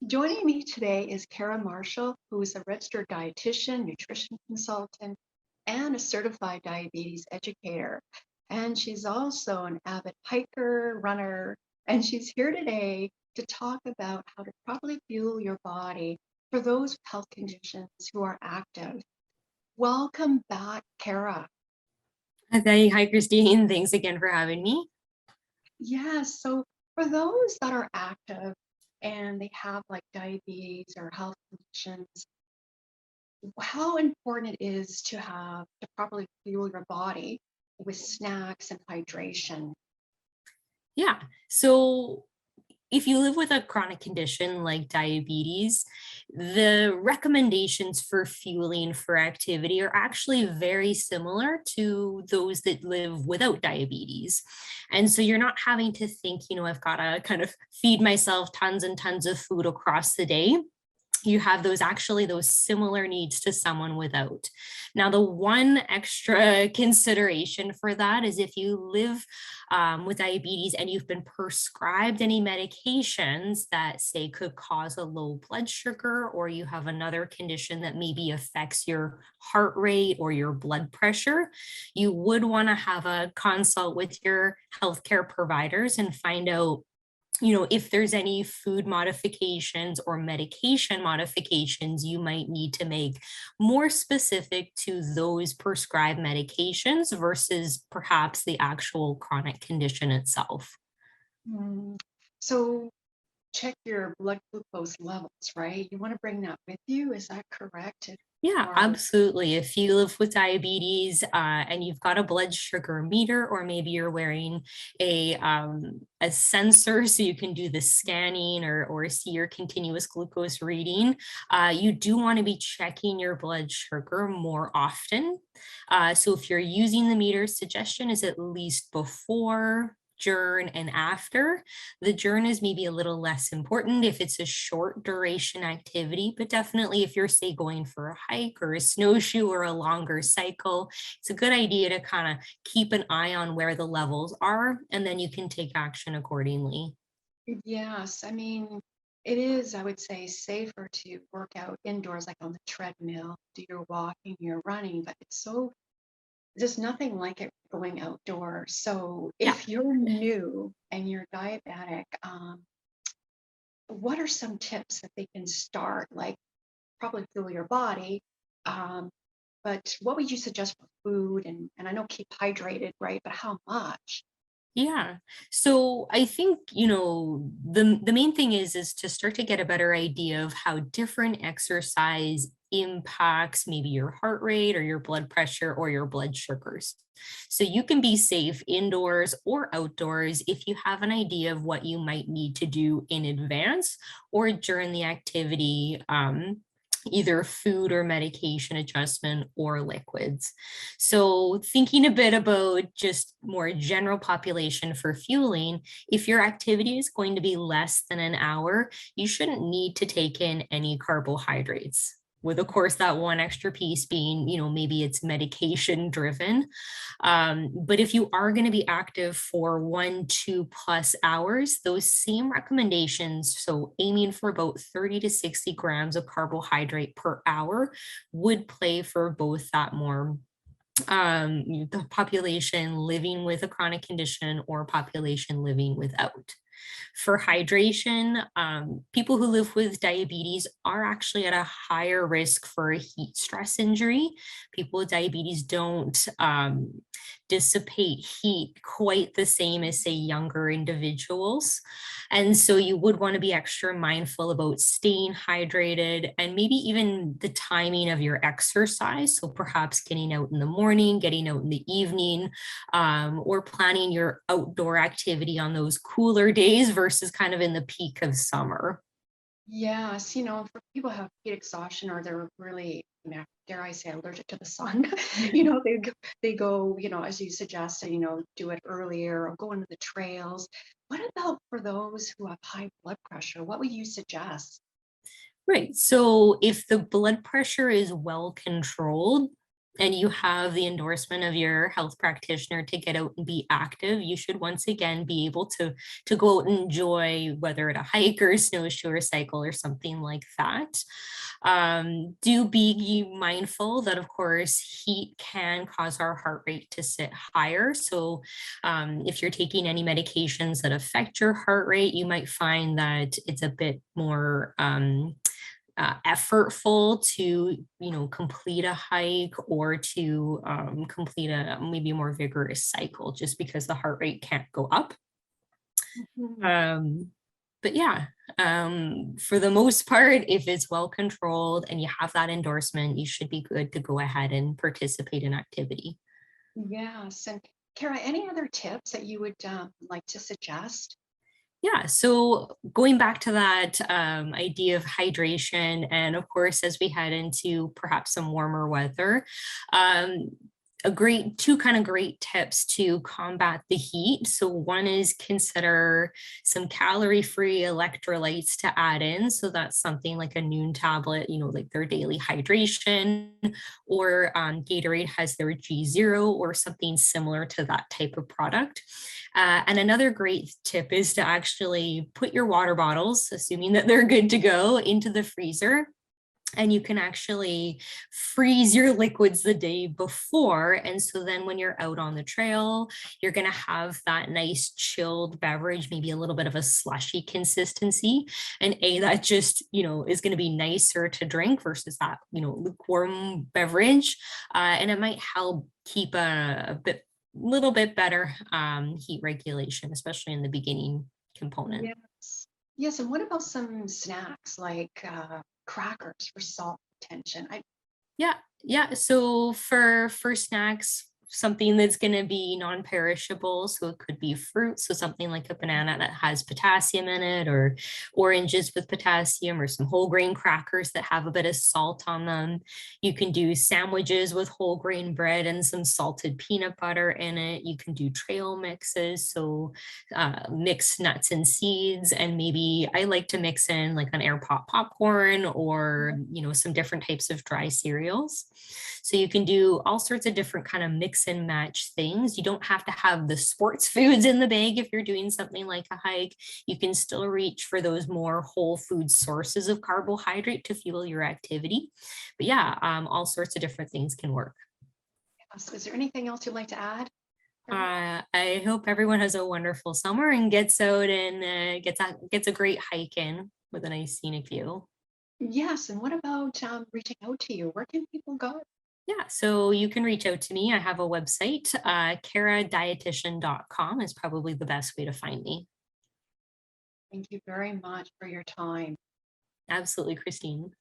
Joining me today is Kara Marshall, who is a registered dietitian, nutrition consultant, and a certified diabetes educator. And she's also an avid hiker, runner, and she's here today to talk about how to properly fuel your body for those with health conditions who are active. Welcome back, Kara. Hi, Christine. Thanks again for having me. Yes, so for those that are active and they have like diabetes or health conditions, how important it is to properly fuel your body with snacks and hydration. Yeah. So, if you live with a chronic condition like diabetes, the recommendations for fueling for activity are actually very similar to those that live without diabetes. And so you're not having to think, I've got to kind of feed myself tons and tons of food across the day. You have those similar needs to someone without. Now, the one extra consideration for that is if you live with diabetes and you've been prescribed any medications that say could cause a low blood sugar, or you have another condition that maybe affects your heart rate or your blood pressure, you would want to have a consult with your healthcare providers and find out if there's any food modifications or medication modifications you might need to make more specific to those prescribed medications versus perhaps the actual chronic condition itself. Mm. So check your blood glucose levels, right? You want to bring that with you. Is that correct? If Yeah, you are, absolutely. If you live with diabetes and you've got a blood sugar meter, or maybe you're wearing a sensor so you can do the scanning or see your continuous glucose reading, you do want to be checking your blood sugar more often. So if you're using the meter, suggestion is at least before, during, and after. The journey is maybe a little less important if it's a short duration activity, but definitely if you're, say, going for a hike or a snowshoe or a longer cycle, it's a good idea to kind of keep an eye on where the levels are, and then you can take action accordingly. yes, I mean, it is, I would say, safer to work out indoors, like on the treadmill, do your walking, your running, but it's so there's nothing like it going outdoors. So Yeah. if you're new and you're diabetic, what are some tips that they can start? Like probably fuel your body, um, but what would you suggest for food? And I know keep hydrated, right? But how much? Yeah. So I think, the main thing is to start to get a better idea of how different exercise impacts maybe your heart rate or your blood pressure or your blood sugars. So you can be safe indoors or outdoors if you have an idea of what you might need to do in advance or during the activity, either food or medication adjustment or liquids. So, thinking a bit about just more general population for fueling, if your activity is going to be less than an hour, you shouldn't need to take in any carbohydrates. With, of course, that one extra piece being, maybe it's medication driven. But if you are going to be active for 1, 2+ hours, those same recommendations, so aiming for about 30 to 60 grams of carbohydrate per hour, would play for both that more the population living with a chronic condition or population living without. For hydration, people who live with diabetes are actually at a higher risk for a heat stress injury. People with diabetes don't dissipate heat quite the same as, say, younger individuals. And so you would want to be extra mindful about staying hydrated and maybe even the timing of your exercise. So perhaps getting out in the morning, getting out in the evening, or planning your outdoor activity on those cooler days versus kind of in the peak of summer. Yes, for people who have heat exhaustion or they're really, dare I say, allergic to the sun, they go, as you suggested, do it earlier or go into the trails. What about for those who have high blood pressure? What would you suggest? Right. So if the blood pressure is well controlled, and you have the endorsement of your health practitioner to get out and be active, you should once again be able to go out and enjoy, whether at a hike or a snowshoe or cycle or something like that. Do be mindful that, of course, heat can cause our heart rate to sit higher. So if you're taking any medications that affect your heart rate, you might find that it's a bit more effortful to, complete a hike or to complete a maybe more vigorous cycle, just because the heart rate can't go up. Mhm. Um, but yeah, for the most part, if it's well controlled and you have that endorsement, you should be good to go ahead and participate in activity. Yes. And Kara, any other tips that you would like to suggest? Yeah, so going back to that idea of hydration, and of course, as we head into perhaps some warmer weather, um, two kind of great tips to combat the heat. So one is consider some calorie-free electrolytes to add in. So that's something like a noon tablet, like their daily hydration, or Gatorade has their G0 or something similar to that type of product. And another great tip is to actually put your water bottles, assuming that they're good to go, into the freezer. And you can actually freeze your liquids the day before. And so then when you're out on the trail, you're going to have that nice chilled beverage, maybe a little bit of a slushy consistency. And that just, is going to be nicer to drink versus that, lukewarm beverage. And it might help keep a little bit better heat regulation, especially in the beginning component. Yes. Yes. And what about some snacks like crackers for salt retention? Yeah, yeah. So for snacks, something that's going to be non-perishable. So it could be fruit. So something like a banana that has potassium in it, or oranges with potassium, or some whole grain crackers that have a bit of salt on them. You can do sandwiches with whole grain bread and some salted peanut butter in it. You can do trail mixes. So mix nuts and seeds, and maybe I like to mix in like an air pop popcorn, or some different types of dry cereals. So you can do all sorts of different kind of mix and match things. You don't have to have the sports foods in the bag if you're doing something like a hike. You can still reach for those more whole food sources of carbohydrate to fuel your activity. But yeah, all sorts of different things can work. Yes. Is there anything else you'd like to add? I hope everyone has a wonderful summer and gets out and gets a great hike in with a nice scenic view. Yes. And what about reaching out to you? Where can people go? Yeah, so you can reach out to me. I have a website, caradietitian.com is probably the best way to find me. Thank you very much for your time. Absolutely, Christine.